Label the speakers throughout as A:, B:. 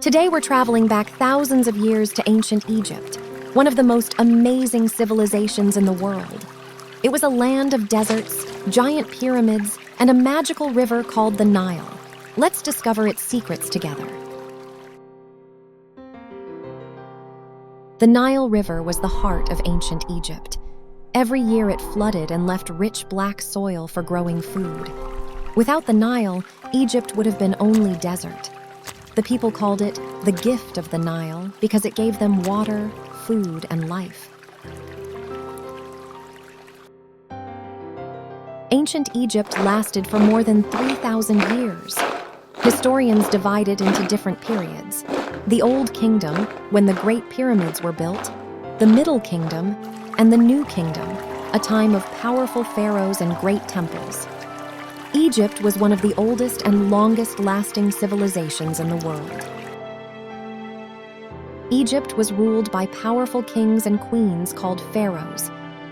A: Today we're traveling back thousands of years to ancient Egypt, one of the most amazing civilizations in the world. It was a land of deserts, giant pyramids, and a magical river called the Nile. Let's discover its secrets together. The Nile River was the heart of ancient Egypt. Every year it flooded and left rich black soil for growing food. Without the Nile, Egypt would have been only desert. The people called it the gift of the Nile because it gave them water, food, and life. Ancient Egypt lasted for more than 3,000 years. Historians divide it into different periods. The Old Kingdom, when the Great Pyramids were built, the Middle Kingdom, and the New Kingdom, a time of powerful pharaohs and great temples. Egypt was one of the oldest and longest-lasting civilizations in the world. Egypt was ruled by powerful kings and queens called pharaohs.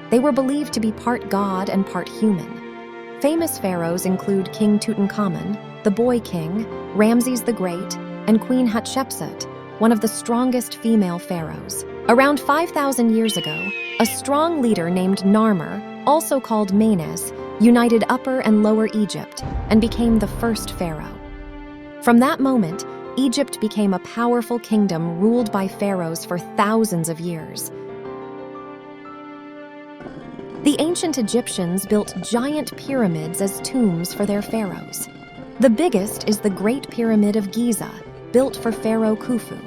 A: They were believed to be part god and part human. Famous pharaohs include King Tutankhamun, the Boy King, Ramses the Great, and Queen Hatshepsut, one of the strongest female pharaohs. Around 5,000 years ago, a strong leader named Narmer, also called Menes, united Upper and Lower Egypt and became the first pharaoh. From that moment, Egypt became a powerful kingdom ruled by pharaohs for thousands of years. The ancient Egyptians built giant pyramids as tombs for their pharaohs. The biggest is the Great Pyramid of Giza, built for Pharaoh Khufu.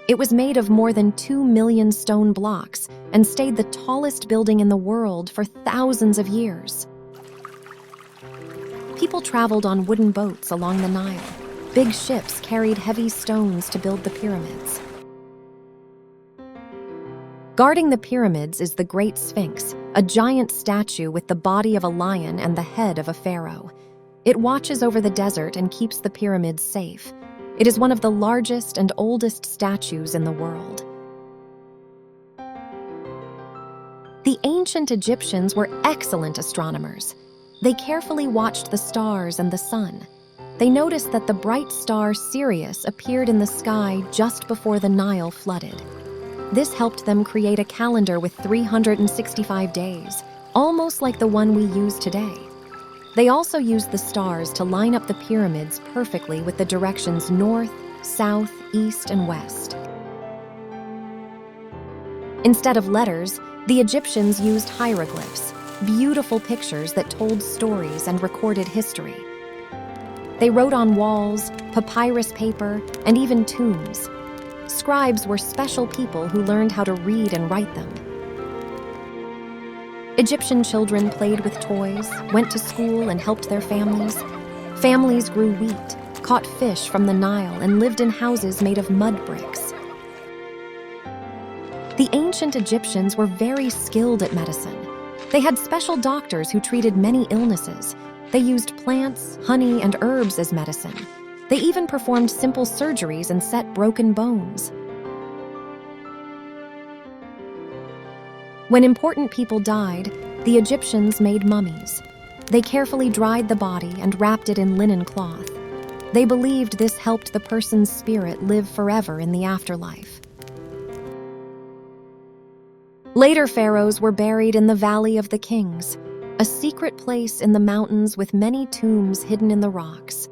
A: It was made of more than 2 million stone blocks and stayed the tallest building in the world for thousands of years. People traveled on wooden boats along the Nile. Big ships carried heavy stones to build the pyramids. Guarding the pyramids is the Great Sphinx, a giant statue with the body of a lion and the head of a pharaoh. It watches over the desert and keeps the pyramids safe. It is one of the largest and oldest statues in the world. The ancient Egyptians were excellent astronomers. They carefully watched the stars and the sun. They noticed that the bright star Sirius appeared in the sky just before the Nile flooded. This helped them create a calendar with 365 days, almost like the one we use today. They also used the stars to line up the pyramids perfectly with the directions north, south, east, and west. Instead of letters, the Egyptians used hieroglyphs, beautiful pictures that told stories and recorded history. They wrote on walls, papyrus paper, and even tombs. Scribes were special people who learned how to read and write them. Egyptian children played with toys, went to school, and helped their families. Families grew wheat, caught fish from the Nile, and lived in houses made of mud bricks. The ancient Egyptians were very skilled at medicine. They had special doctors who treated many illnesses. They used plants, honey, and herbs as medicine. They even performed simple surgeries and set broken bones. When important people died, the Egyptians made mummies. They carefully dried the body and wrapped it in linen cloth. They believed this helped the person's spirit live forever in the afterlife. Later pharaohs were buried in the Valley of the Kings, a secret place in the mountains with many tombs hidden in the rocks.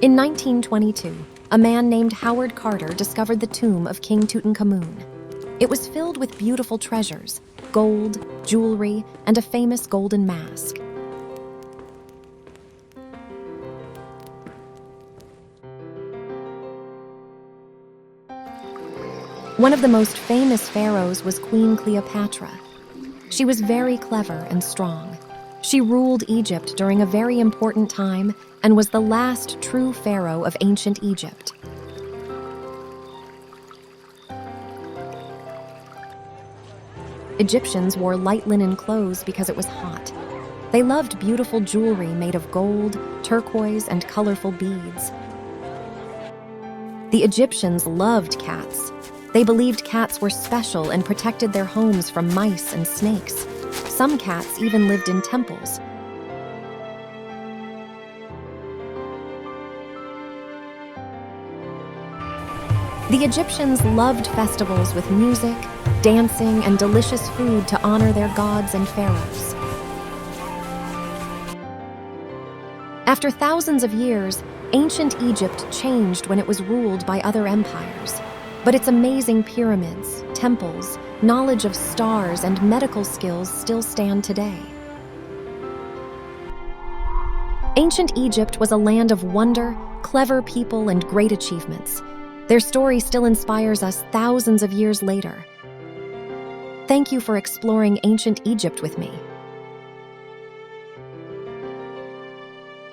A: In 1922, a man named Howard Carter discovered the tomb of King Tutankhamun. It was filled with beautiful treasures, gold, jewelry, and a famous golden mask. One of the most famous pharaohs was Queen Cleopatra. She was very clever and strong. She ruled Egypt during a very important time and was the last true pharaoh of ancient Egypt. Egyptians wore light linen clothes because it was hot. They loved beautiful jewelry made of gold, turquoise, and colorful beads. The Egyptians loved cats. They believed cats were special and protected their homes from mice and snakes. Some cats even lived in temples. The Egyptians loved festivals with music, dancing, and delicious food to honor their gods and pharaohs. After thousands of years, ancient Egypt changed when it was ruled by other empires. But its amazing pyramids, temples, knowledge of stars, and medical skills still stand today. Ancient Egypt was a land of wonder, clever people, and great achievements. Their story still inspires us thousands of years later. Thank you for exploring ancient Egypt with me.